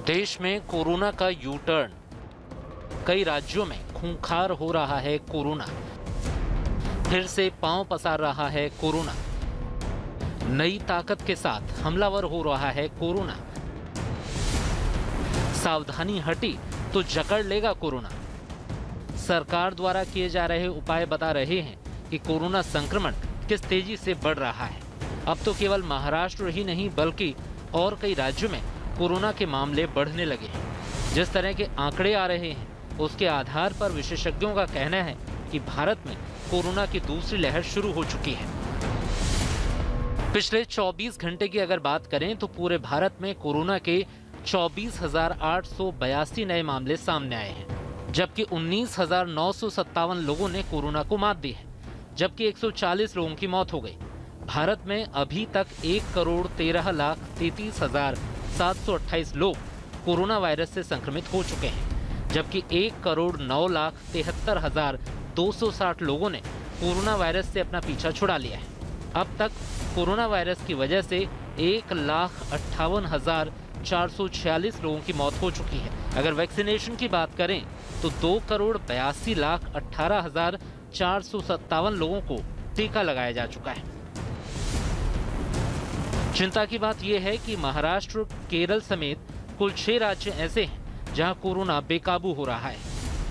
देश में कोरोना का यू टर्न, कई राज्यों में खूंखार हो रहा है कोरोना, फिर से पांव पसार रहा है कोरोना, नई ताकत के साथ हमलावर हो रहा है कोरोना, सावधानी हटी तो जकड़ लेगा कोरोना। सरकार द्वारा किए जा रहे उपाय बता रहे हैं कि कोरोना संक्रमण किस तेजी से बढ़ रहा है। अब तो केवल महाराष्ट्र ही नहीं बल्कि और कई राज्यों में कोरोना के मामले बढ़ने लगे हैं। जिस तरह के आंकड़े आ रहे हैं उसके आधार पर विशेषज्ञों का कहना है कि भारत में कोरोना की दूसरी लहर शुरू हो चुकी है। पिछले 24 घंटे की अगर बात करें तो पूरे भारत में कोरोना के 24,882 नए मामले सामने आए हैं, जबकि 19,957 लोगों ने कोरोना को मात दी है, जबकि 140 लोगों की मौत हो गई। भारत में अभी तक 1,13,33,728 लोग कोरोना वायरस से संक्रमित हो चुके हैं, जबकि 1,09,73,260 लोगों ने कोरोना वायरस से अपना पीछा छुड़ा लिया है। अब तक कोरोना वायरस की वजह से 1,58,446 लोगों की मौत हो चुकी है। अगर वैक्सीनेशन की बात करें तो 2,82,18,457 लोगों को टीका लगाया जा चुका है। चिंता की बात यह है कि महाराष्ट्र, केरल समेत कुल 6 राज्य ऐसे हैं जहां कोरोना बेकाबू हो रहा है।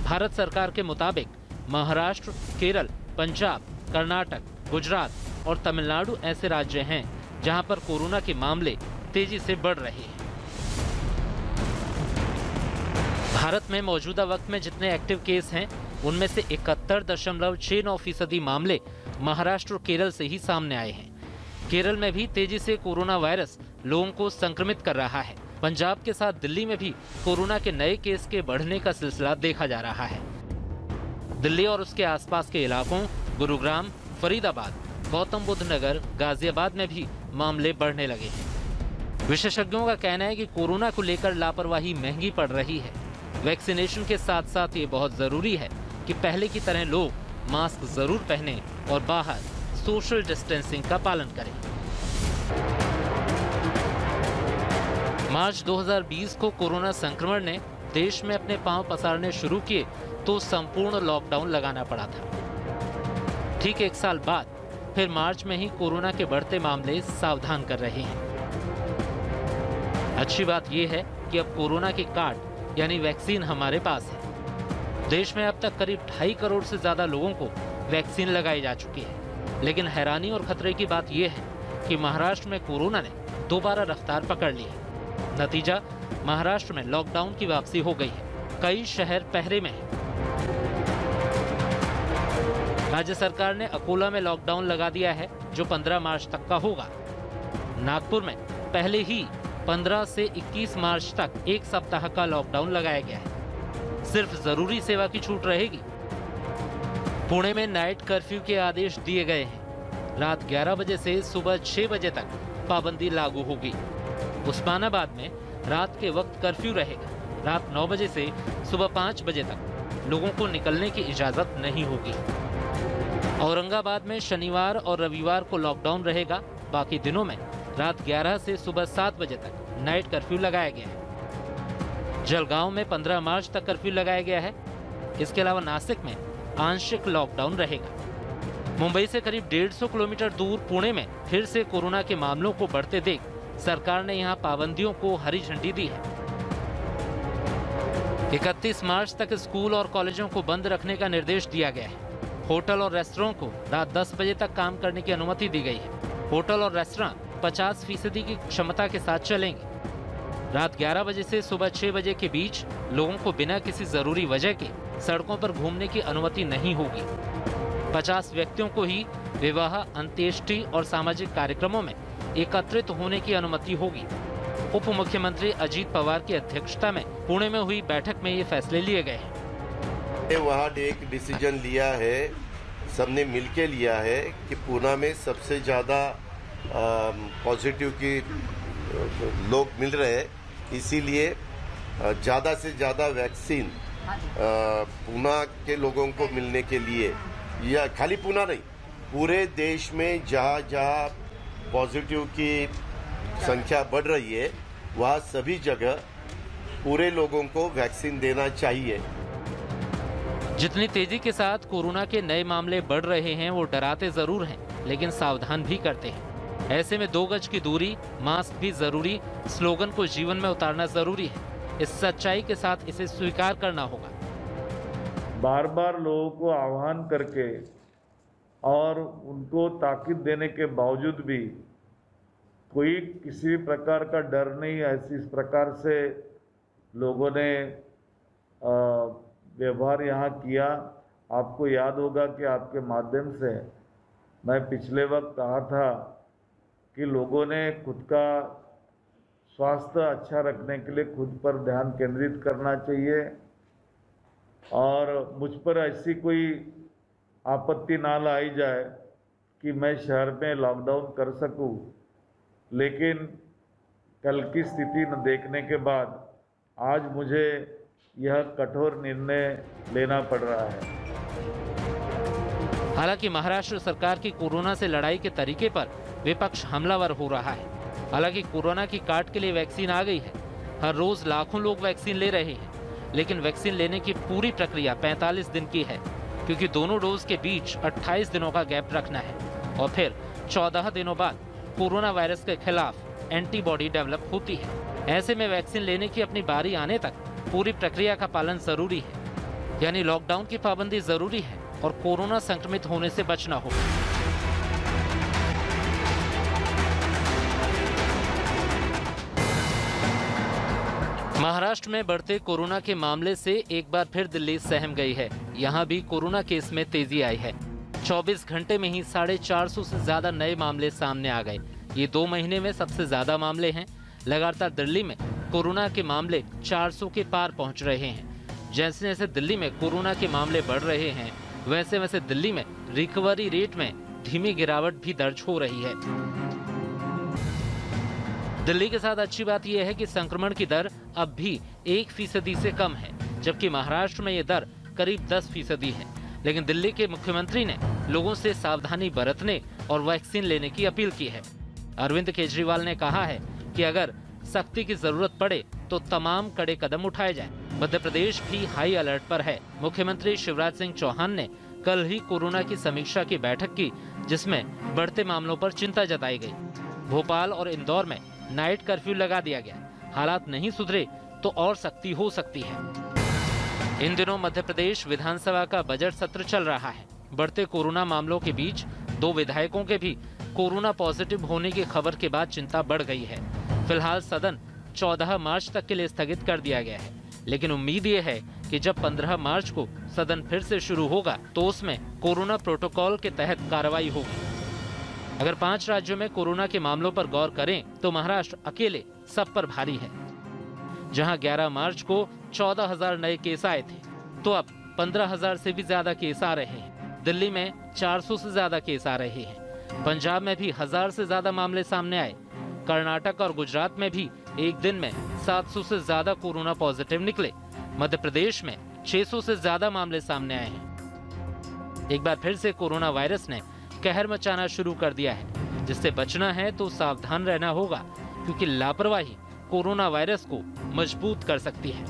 भारत सरकार के मुताबिक महाराष्ट्र, केरल, पंजाब, कर्नाटक, गुजरात और तमिलनाडु ऐसे राज्य हैं जहां पर कोरोना के मामले तेजी से बढ़ रहे हैं। भारत में मौजूदा वक्त में जितने एक्टिव केस हैं उनमें से 71.69% मामले महाराष्ट्र और केरल से ही सामने आए हैं। केरल में भी तेजी से कोरोना वायरस लोगों को संक्रमित कर रहा है। पंजाब के साथ दिल्ली में भी कोरोना के नए केस के बढ़ने का सिलसिला देखा जा रहा है। दिल्ली और उसके आसपास के इलाकों गुरुग्राम, फरीदाबाद, गौतम बुद्ध नगर, गाजियाबाद में भी मामले बढ़ने लगे हैं। विशेषज्ञों का कहना है कि कोरोना को लेकर लापरवाही महंगी पड़ रही है। वैक्सीनेशन के साथ साथ ये बहुत जरूरी है कि पहले की तरह लोग मास्क जरूर पहनें और बाहर सोशल डिस्टेंसिंग का पालन करें। मार्च 2020 को कोरोना संक्रमण ने देश में अपने पांव पसारने शुरू किए तो संपूर्ण लॉकडाउन लगाना पड़ा था। ठीक 1 साल बाद फिर मार्च में ही कोरोना के बढ़ते मामले सावधान कर रहे हैं। अच्छी बात यह है कि अब कोरोना की कार्ड यानी वैक्सीन हमारे पास है। देश में अब तक करीब 2.5 करोड़ से ज्यादा लोगों को वैक्सीन लगाई जा चुकी है। लेकिन हैरानी और खतरे की बात यह है कि महाराष्ट्र में कोरोना ने दोबारा रफ्तार पकड़ ली है। नतीजा, महाराष्ट्र में लॉकडाउन की वापसी हो गई है। कई शहर पहरे में हैं। राज्य सरकार ने अकोला में लॉकडाउन लगा दिया है जो 15 मार्च तक का होगा। नागपुर में पहले ही 15 से 21 मार्च तक 1 सप्ताह का लॉकडाउन लगाया गया है। सिर्फ जरूरी सेवा की छूट रहेगी। पुणे में नाइट कर्फ्यू के आदेश दिए गए हैं। रात 11 बजे से सुबह 6 बजे तक पाबंदी लागू होगी। उस्मानाबाद में रात के वक्त कर्फ्यू रहेगा। रात 9 बजे से सुबह 5 बजे तक लोगों को निकलने की इजाजत नहीं होगी। औरंगाबाद में शनिवार और रविवार को लॉकडाउन रहेगा। बाकी दिनों में रात 11 से सुबह 7 बजे तक नाइट कर्फ्यू लगाया गया है। जलगांव में 15 मार्च तक कर्फ्यू लगाया गया है। इसके अलावा नासिक में आंशिक लॉकडाउन रहेगा। मुंबई से करीब 150 किलोमीटर दूर पुणे में फिर से कोरोना के मामलों को बढ़ते देख सरकार ने यहां पाबंदियों को हरी झंडी दी है। 31 मार्च तक स्कूल और कॉलेजों को बंद रखने का निर्देश दिया गया है। होटल और रेस्टोरेंट को रात 10 बजे तक काम करने की अनुमति दी गई है। होटल और रेस्टोरेंट 50% की क्षमता के साथ चलेंगे। रात 11 बजे से सुबह 6 बजे के बीच लोगों को बिना किसी जरूरी वजह के सड़कों पर घूमने की अनुमति नहीं होगी। 50 व्यक्तियों को ही विवाह, अंत्येष्टि और सामाजिक कार्यक्रमों में एकत्रित होने की अनुमति होगी। उप मुख्यमंत्री अजीत पवार की अध्यक्षता में पुणे में हुई बैठक में ये फैसले लिए गए हैं। वहाँ एक डिसीजन लिया है, सबने मिलकर लिया है कि पुणे में सबसे ज्यादा पॉजिटिव की लोग मिल रहे हैं, इसीलिए ज्यादा से ज्यादा वैक्सीन पुणे के लोगों को मिलने के लिए, या खाली पुणे नहीं, पूरे देश में जहाँ जहाँ पॉजिटिव की संख्या बढ़ रही है वहाँ सभी जगह पूरे लोगों को वैक्सीन देना चाहिए। जितनी तेजी के साथ कोरोना के नए मामले बढ़ रहे हैं वो डराते जरूर हैं, लेकिन सावधान भी करते हैं। ऐसे में 2 गज की दूरी, मास्क भी जरूरी स्लोगन को जीवन में उतारना जरूरी है। इस सच्चाई के साथ इसे स्वीकार करना होगा। बार बार लोगों को आह्वान करके और उनको ताकीद देने के बावजूद भी कोई किसी भी प्रकार का डर नहीं, ऐसी इस प्रकार से लोगों ने व्यवहार यहाँ किया। आपको याद होगा कि आपके माध्यम से मैं पिछले वक्त कहा था कि लोगों ने खुद का स्वास्थ्य अच्छा रखने के लिए खुद पर ध्यान केंद्रित करना चाहिए और मुझ पर ऐसी कोई आपत्ति ना लाई जाए कि मैं शहर में लॉकडाउन कर सकूं, लेकिन कल की स्थिति न देखने के बाद आज मुझे यह कठोर निर्णय लेना पड़ रहा है। हालांकि महाराष्ट्र सरकार की कोरोना से लड़ाई के तरीके पर विपक्ष हमलावर हो रहा है। हालांकि कोरोना की काट के लिए वैक्सीन आ गई है, हर रोज लाखों लोग वैक्सीन ले रहे हैं, लेकिन वैक्सीन लेने की पूरी प्रक्रिया 45 दिन की है, क्योंकि दोनों डोज के बीच 28 दिनों का गैप रखना है और फिर 14 दिनों बाद कोरोना वायरस के खिलाफ एंटीबॉडी डेवलप होती है। ऐसे में वैक्सीन लेने की अपनी बारी आने तक पूरी प्रक्रिया का पालन जरूरी है, यानी लॉकडाउन की पाबंदी जरूरी है और कोरोना संक्रमित होने से बचना होगा। महाराष्ट्र में बढ़ते कोरोना के मामले से एक बार फिर दिल्ली सहम गई है। यहाँ भी कोरोना केस में तेजी आई है। 24 घंटे में ही 450 से ज्यादा नए मामले सामने आ गए। ये 2 महीने में सबसे ज्यादा मामले हैं। लगातार दिल्ली में कोरोना के मामले 400 के पार पहुंच रहे हैं। जैसे जैसे दिल्ली में कोरोना के मामले बढ़ रहे हैं, वैसे वैसे दिल्ली में रिकवरी रेट में धीमी गिरावट भी दर्ज हो रही है। दिल्ली के साथ अच्छी बात यह है कि संक्रमण की दर अब भी 1% से कम है, जबकि महाराष्ट्र में यह दर करीब 10% है। लेकिन दिल्ली के मुख्यमंत्री ने लोगों से सावधानी बरतने और वैक्सीन लेने की अपील की है। अरविंद केजरीवाल ने कहा है कि अगर सख्ती की जरूरत पड़े तो तमाम कड़े कदम उठाए जाएं। मध्य प्रदेश भी हाई अलर्ट पर है। मुख्यमंत्री शिवराज सिंह चौहान ने कल ही कोरोना की समीक्षा की बैठक की, जिसमें बढ़ते मामलों पर चिंता जताई गई। भोपाल और इंदौर में नाइट कर्फ्यू लगा दिया गया। हालात नहीं सुधरे तो और सख्ती हो सकती है। इन दिनों मध्य प्रदेश विधानसभा का बजट सत्र चल रहा है। बढ़ते कोरोना मामलों के बीच 2 विधायकों के भी कोरोना पॉजिटिव होने की खबर के बाद चिंता बढ़ गई है। फिलहाल सदन 14 मार्च तक के लिए स्थगित कर दिया गया है, लेकिन उम्मीद ये है कि जब 15 मार्च को सदन फिर से शुरू होगा तो उसमें कोरोना प्रोटोकॉल के तहत कार्रवाई होगी। अगर 5 राज्यों में कोरोना के मामलों पर गौर करें तो महाराष्ट्र अकेले सब पर भारी है। जहां 11 मार्च को 14,000 नए केस आए थे, तो अब 15,000 से भी ज्यादा केस आ रहे हैं। दिल्ली में 400 से ज्यादा केस आ रहे हैं। पंजाब में भी 1000 से ज्यादा मामले सामने आए। कर्नाटक और गुजरात में भी एक दिन में 700 से ज्यादा कोरोना पॉजिटिव निकले। मध्य प्रदेश में 600 से ज्यादा मामले सामने आए हैं। एक बार फिर से कोरोना वायरस ने कहर मचाना शुरू कर दिया है। जिससे बचना है तो सावधान रहना होगा, क्योंकि लापरवाही कोरोना वायरस को मजबूत कर सकती है।